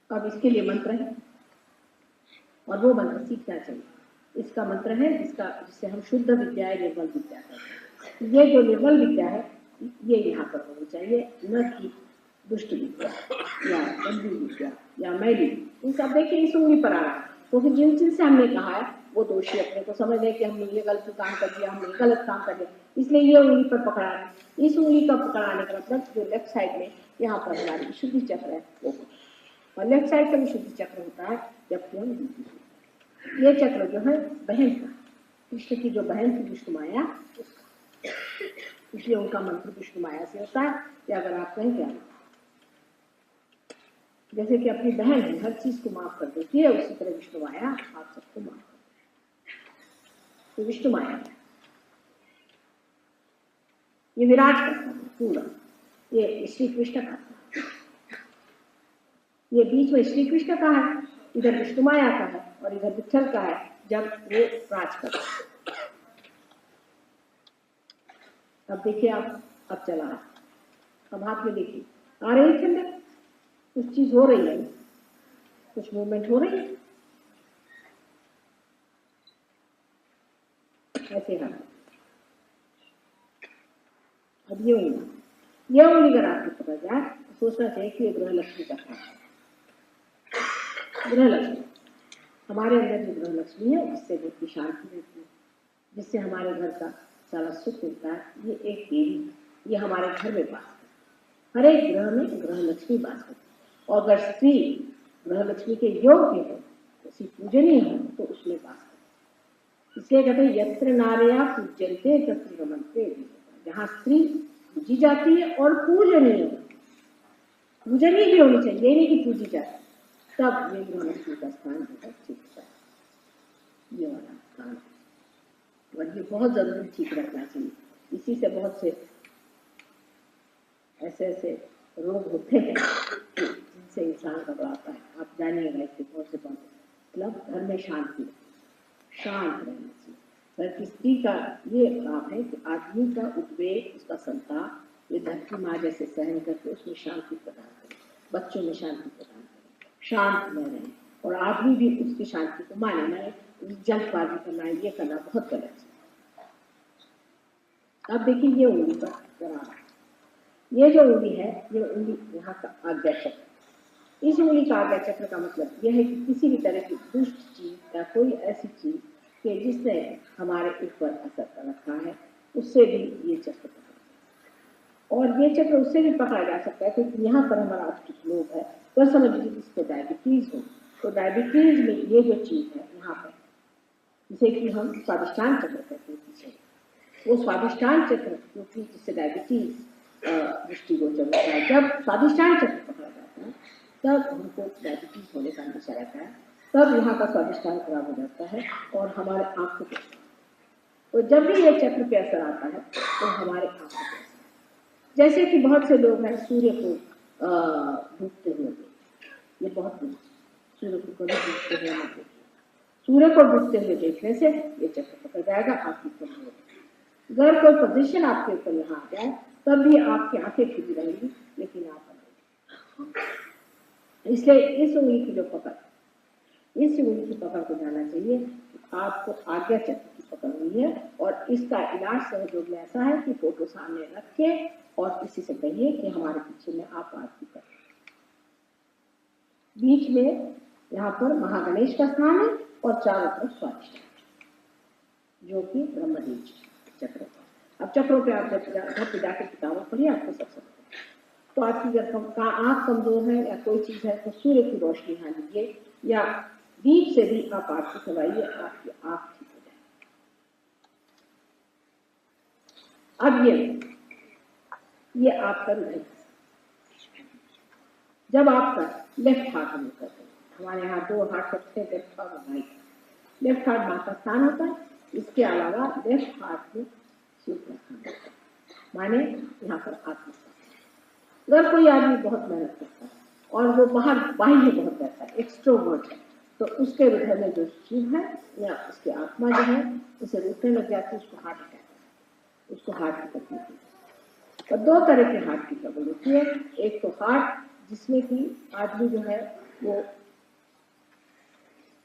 अब इसके लिए मंत्र है और वो मंत्र सीखना चाहिए। इसका मंत्र है जिससे हम शुद्ध विद्या है, निर्मल विद्या करते हैं। ये जो निर्मल विद्या है ये यहाँ पर होनी चाहिए, न कि दुष्ट विद्या या गंदी विद्या या मैली। इन सब देखिए इस उंगली पर आ रहा है, क्योंकि जिनसे हमने कहा है वो दोषी अपने को समझ रहे कि हमने ये गलत काम कर दिया, हमने गलत काम कर दिया, इसलिए ये उंगली पर पकड़ा है। इस उंगली का पकड़ाने का मतलब जो लेफ्ट साइड में यहाँ पर हमारी विशुद्धि चक्र है वो, और लेफ्ट साइड का विशुद्धि चक्र होता है जबकि हम ये चक्र जो है बहन का, कृष्ण की जो बहन थी विष्णु माया उसका, इसलिए उनका मंत्र विष्णु माया से होता है। या अगर आप कहें क्या, जैसे कि अपनी बहन है हर चीज को माफ कर देती है, उसी तरह विष्णु माया आप सबको माफ कर देती है। तो विष्णु माया है, ये विराट करता है पूरा, ये श्री कृष्ण का, ये बीच में श्री कृष्ण का है, इधर विष्णु माया का है और इधर विठल का है जब वो राज करता है। अब देखिए आप, अब चला है, अब हाथ में देखिए आ रही है ठंडक, कुछ चीज हो रही है, कुछ मूवमेंट हो रही है, ऐसे हाथ। अब ये उंगली अगर आपको पकड़ जाए तो सोचना चाहिए कि ये ग्रह लक्ष्मी का काम है। ग्रह लक्ष्मी, हमारे अंदर जो ग्रह लक्ष्मी है उससे घर की शांति रहती है, जिससे हमारे घर का सारा सुख मिलता है। ये एक देवी, ये हमारे घर में वास करती है, हर एक ग्रह में ग्रह लक्ष्मी वास करती है। और अगर स्त्री ग्रह लक्ष्मी के योग्य हो, उसी पूजनीय हो तो उसमें वास करती है। इसलिए कहते हैं यत्र नार्या पूज्यन्ते तत्र रमन्ते। जहाँ स्त्री पूजी जाती है और पूजनीय भी होनी चाहिए, ये नहीं कि पूजी जाती, तब ये ग्रह लक्ष्मी का स्थान होगा ठीक है, ये वाला स्थान। और ये बहुत जरूरी ठीक रखना चाहिए, इसी से बहुत से ऐसे रोग होते हैं जिनसे इंसान घबराता है। आप जानिएगा इससे बहुत से बात, मतलब घर में शांति, शांत रहना चाहिए। घर की स्त्री का ये काम है कि आदमी का उद्वेग, उसका संताप, ये धरती माँ जैसे सहन करके उसमें शांति प्रदान करे, बच्चों में शांति प्रदान करे, शांत में रहे, और आदमी भी उसकी शांति को माने। मैंने जल्दबाजी करना, ये करना बहुत गलत है। अब देखिए ये उंगली पर जरा, ये जो उंगली है ये उंगली यहाँ का आज्ञा चक्र। इस उंगली का आज्ञा चक्र का मतलब यह है कि किसी भी तरह की दुष्ट चीज या कोई ऐसी चीज कि जिसने हमारे ऊपर असर कर रखा है उससे भी ये चक्र पकड़ा, और ये चक्र उससे भी पकड़ा जा सकता है क्योंकि यहाँ पर हमारा अस्तित्व लोग है। तो समझ लीजिए जिसको डायबिटीज हो, तो डायबिटीज में ये जो चीज है यहाँ पर, जिसे कि हम स्वादिष्टान चक्र कहते हैं पीछे, वो स्वादिष्टान चक्र क्योंकि जिससे डायबिटीज दृष्टिगोचर होता है, जब स्वादिष्टान चक्र पकड़ा जाता है तब हमको डायबिटीज होने का अंदेशा रहता है, तब यहाँ का स्वादिष्टान खराब हो जाता है और हमारे आंखों पे, तो जब भी ये चक्र पे असर आता है तो हमारे आंखों पे, जैसे कि बहुत से लोग हैं सूर्य को डूबते हुए, ये बहुत सूर्य को कभी डूबते हुए नहीं देखिए, सूर्य को डूबते हुए देखने से ये चक्र पकड़ जाएगा, आपकी कमजोर। अगर कोई पोजिशन आपके ऊपर यहाँ आ जाए तब भी आपकी आंखें खुली रहेंगी, लेकिन आप, इसलिए इस उंगली की जो पकड़, इस उंगली की पकड़ को जाना चाहिए। आपको आज्ञा चक्र की पकड़ हुई है और इसका इलाज सहयोग में ऐसा है कि फोटो सामने रख के और किसी से कहिए कि हमारे पीछे में आप आरती करें। बीच में यहाँ पर महागणेश का स्थान है और चारों तरफ स्वादिष्ट जो कि ब्रह्मदेव चक्र। अब चक्रों पे आप घर पे जाकर किताबों पढ़िए, आपको सब समझ। तो आपकी अगर आँख कमजोर है या कोई चीज है तो सूर्य की रोशनी यहाँ लीजिए या दीप से भी आप आरती करवाइए, आपकी आँख ठीक हो जाए। अब ये आपका हृदय, जब आपका लेफ्ट हाथ हम करते हैं, हमारे यहाँ दो हाथ रखते हैं, लेफ्ट हाथ और राइट। लेफ्ट हाथ माँ का स्थान होता है, इसके अलावा लेफ्ट हाथ में सूर्य रखा होता है, माने यहाँ पर आत्मविश्वास। अगर कोई आदमी बहुत मेहनत करता है और वो बाह्य बहुत रहता है, एक्सट्रोवर्ट है, तो उसके हृदय में जो शिव है या उसकी आत्मा जो है उसे रुकने लग जाती है, उसको हार्ट अटैक, उसको हार्ट की तकलीफ होती है। और दो तरह के हार्ट की प्रॉब्लम होती है, एक तो हार्ट जिसमें कि आदमी जो है वो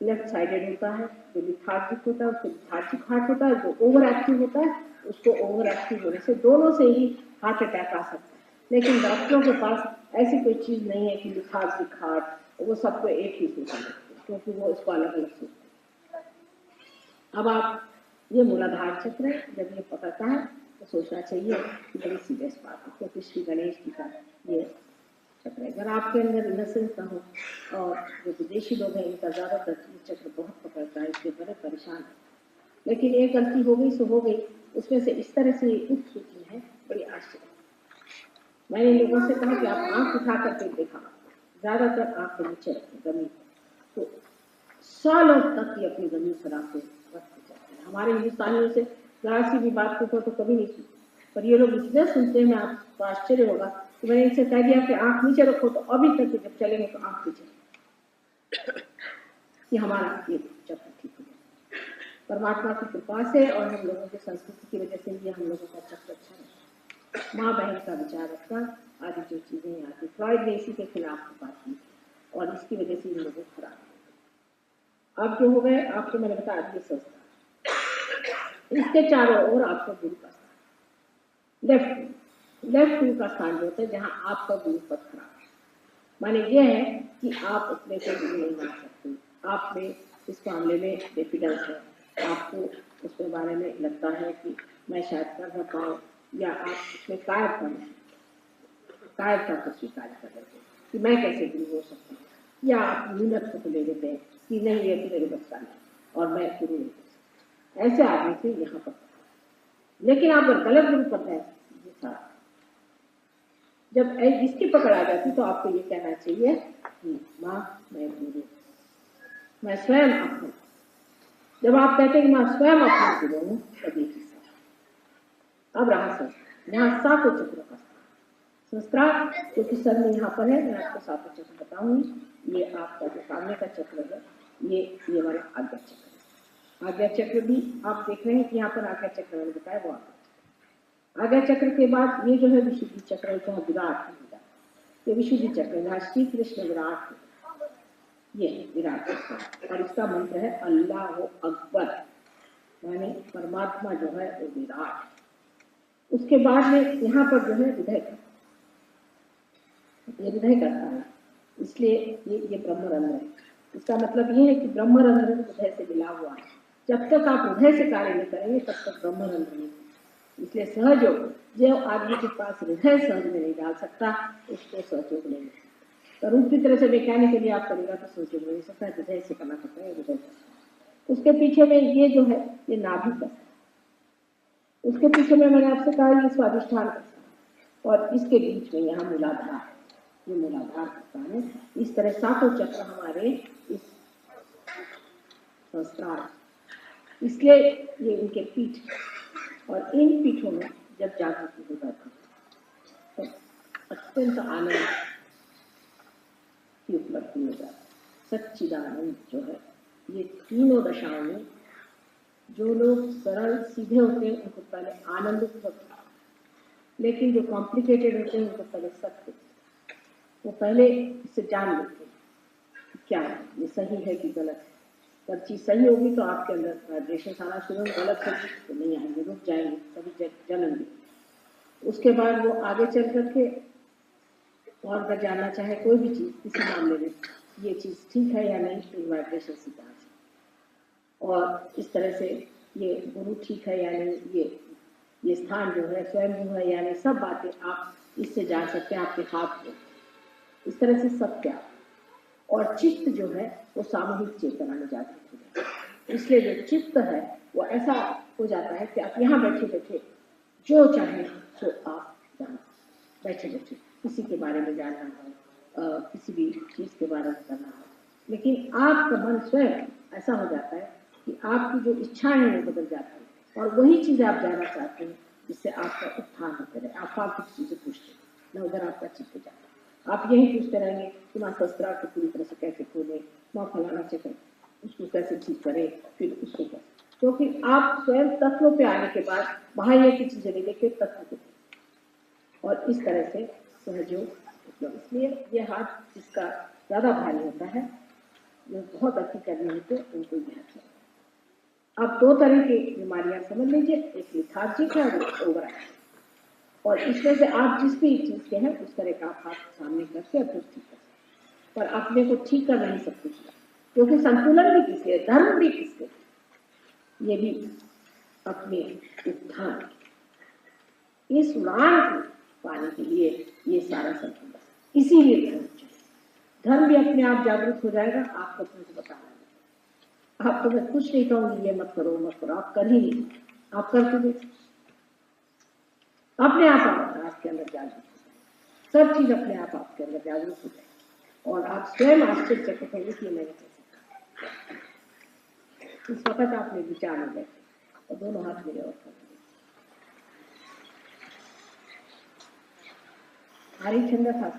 लेफ्ट साइडेड होता है, जो लिथार्जिक होता है उसको लिथार्जिक हार्ट होता है, जो ओवर एक्टिव होता है उसको ओवर एक्टिव होने से दोनों से ही हार्ट अटैक आ सकता है। लेकिन डॉक्टरों के पास ऐसी कोई चीज़ नहीं है कि लिथार्जिक हार्ट, वो सबको एक ही सोचते हैं क्योंकि वो इसको अलग अलग सोचते हैं। अब आप ये मूलाधार चक्र है, जब ये पकड़ता है तो सोचना चाहिए कि बड़ी सीरियस बात है, क्योंकि श्री गणेश जी का ये चक्र है। अगर आपके अंदर इनसेंस ना हो, और जो विदेशी लोग हैं इनका ज़्यादातर चक्र बहुत पकड़ता है, इसके बड़े परेशान है। लेकिन एक गलती हो गई सो हो गई, उसमें से इस तरह से उठ चुकी है, बड़ी आश्चर्य। मैंने लोगों से कहा कि आप आँख उठा करके देखा, ज़्यादातर आँख के नीचे रखें जमीन, तो सालों तक ये अपनी जमीन पर आके रखते जाते हैं। हमारे हिंदुस्तानियों से जरा सी भी बात को तो कभी नहीं सुनते, पर ये लोग इसलिए सुनते हैं, मैं आपको आश्चर्य होगा कि मैंने इनसे कह दिया कि आँख नीचे रखो, तो अभी तक जब चलेंगे तो आँख नीचे, कि हमारा ये चक्र ठीक हो जाए। परमात्मा की कृपा से और हम लोगों की संस्कृति की वजह से ये हम लोगों का चक्र अच्छा है। माँ बहन का विचार रखना आदि जो चीज़ें आती, फ्रॉइड ने इसी के खिलाफ बात की और इसकी वजह से इन लोगों को खराब। अब जो हो गए आपको मैंने बताया ये संस्था, इसके चारों ओर आपका गुरु का स्थान, लेफ्ट गुरु का स्थान जो होता है जहाँ आपका गुरु पद खराब है, माने ये है कि आप अपने से गुरु नहीं मान सकते, आप में इस मामले में डिफिडेंस है, आपको उसके बारे में लगता है कि मैं शायद कर ना पाऊँ, या आप उसमें कायरता को स्वीकार कर लेते हैं कि मैं कैसे गुरु हो सकता हूँ, या आप न्यूनत्व को ले लेते हैं कि नहीं ये तो मेरे बच्चा नहीं और मैं गुरु नहीं हो सकता। ऐसे आदमी से यहाँ पर, लेकिन आप अगर गलत गुरु पर है, जब इसकी पकड़ आ जाती तो आपको ये कहना चाहिए कि माँ मैं गुरु, मैं स्वयं अपना। जब आप कहते हैं कि मैं स्वयं अपना गुरु हूँ, तभी अब रहा संस्कार, यहाँ सातों चक्रों का संस्कार, क्योंकि सर में यहाँ पर है, मैं आपको सातों चक्र बताऊंगी। ये आपका जो सामने का चक्र है, ये वाला आज्ञा चक्र है। आज्ञा चक्र भी आप देख रहे हैं कि यहाँ पर आज्ञा चक्र मैंने बताया, वो आज्ञा चक्र के बाद ये जो है विशुद्धि चक्र, जहाँ विराट है, ये विशुद्धि चक्र जहाँ श्री कृष्ण विराट है, ये विराट चक्र, और इसका मंत्र है अल्लाह अकबर, यानी परमात्मा जो है वो विराट। उसके बाद में यहाँ पर जो है हृदय, ये हृदय करता है, इसलिए ये ब्रह्मरंध्र है। इसका मतलब ये है कि ब्रह्मरंध्र हृदय से मिला हुआ है। जब तक आप हृदय से कार्य नहीं करेंगे तब तक ब्रह्मरंध्र नहीं। इसलिए सहयोग जो आदमी के पास हृदय सहज में नहीं डाल सकता, उसको सहयोग नहीं मिल सकता। तो रूप की तरह से मैकेनिकली आप करेगा तो सहयोग नहीं सकता, हृदय से करना पड़ता है, हृदय। उसके पीछे में ये जो है ये नाभि का, उसके पीछे में मैंने आपसे कहा ये स्वादिष्ठान का, और इसके बीच में यहाँ मूलाधार, ये मूलाधार का है। इस तरह सातों चक्र हमारे इस संस्कार, इसलिए ये इनके पीठ, और इन पीठों में जब जागृति हो जाती है तो अत्यंत आनंद की उपलब्धि हो जाती है। सच्चिदानंद जो है, ये तीनों दशाओं में जो लोग सरल सीधे होते हैं उनको पहले आनंदित होता है, लेकिन जो कॉम्प्लिकेटेड होते हैं उनको पहले सत्य, वो पहले इससे जान लेते हैं क्या है, ये सही है कि गलत है। जब चीज़ सही होगी तो आपके अंदर वाइब्रेशन आना शुरू, गलत होगी तो नहीं आएंगे, रुक जाएंगे, कभी जलेंगे। उसके बाद वो आगे चल करके और अगर जानना चाहे कोई भी चीज़, किसी मामले में ये चीज़ ठीक है या नहीं, तो वाइब्रेशन सीधा है। और इस तरह से ये गुरु ठीक है या नहीं, ये स्थान जो है स्वयं गुरु है या नहीं, सब बातें आप इससे जान सकते हैं आपके हाथ में। इस तरह से सब क्या, और चित्त जो है वो सामूहिक चेतना में जागृत हो जाता है। इसलिए जो चित्त है वो ऐसा हो जाता है कि आप यहाँ बैठे बैठे जो चाहे सो आप जानो, बैठे बैठे किसी के बारे में जानना हो, किसी भी चीज़ के बारे में करना हो, लेकिन आपका मन स्वयं ऐसा हो जाता है कि आपकी जो इच्छाएं हैं वो बदल जाती है, और वही चीज़ आप जाना चाहते हैं जिससे आपका उत्थान होते रहे। आप फालतू चीज़ें पूछते न, उधर आपका चित्त जाता है, आप यही पूछते रहेंगे कि माँ शस्त्रार्थ को पूरी तरह से कैसे खोलें, माँ फलाना चक्कर उसको कैसे ठीक करें, फिर उसको कैसे, क्योंकि आप स्वयं तत्व पे आने के बाद बाह्य की चीज़ें नहीं देखते, तत्व को, और इस तरह से सहयोग तो इसलिए ये हाथ जिसका ज्यादा भारी होता है, जो बहुत अति करने होते उनको ये हाथ लगता है। अब दो तरह की बीमारियां समझ लीजिए, एक लिथार्जिक है और एक ओवर एक्टिव। और इसमें से आप जिस भी चीज के हैं उस तरह का आप हाथ सामने करके अपने ठीक कर सकते, पर अपने को ठीक कर नहीं सकते, क्योंकि संतुलन भी किसके, धर्म भी किसके, ये भी अपने उत्थान, इस उड़ान को पाने के लिए ये सारा संतुलन, इसीलिए धर्म चाहिए। धर्म भी अपने आप जागरूक हो जाएगा, आपको अपने को बताना नहीं। आप तो मैं कुछ नहीं कहूंगी ये मत करो मत करो, आप कर ही नहीं, आप करके देखो, अपने आप आपके अंदर जागरूक हो जाए, सब चीज अपने आप आपके अंदर जागरूक हो जाए और आप स्वयं आश्चर्यचकित होंगे कि मैंने कैसे कहा। इस वक्त आपने विचार में बैठे और दोनों हाथ मेरे और कर दिए। हरी छंद था।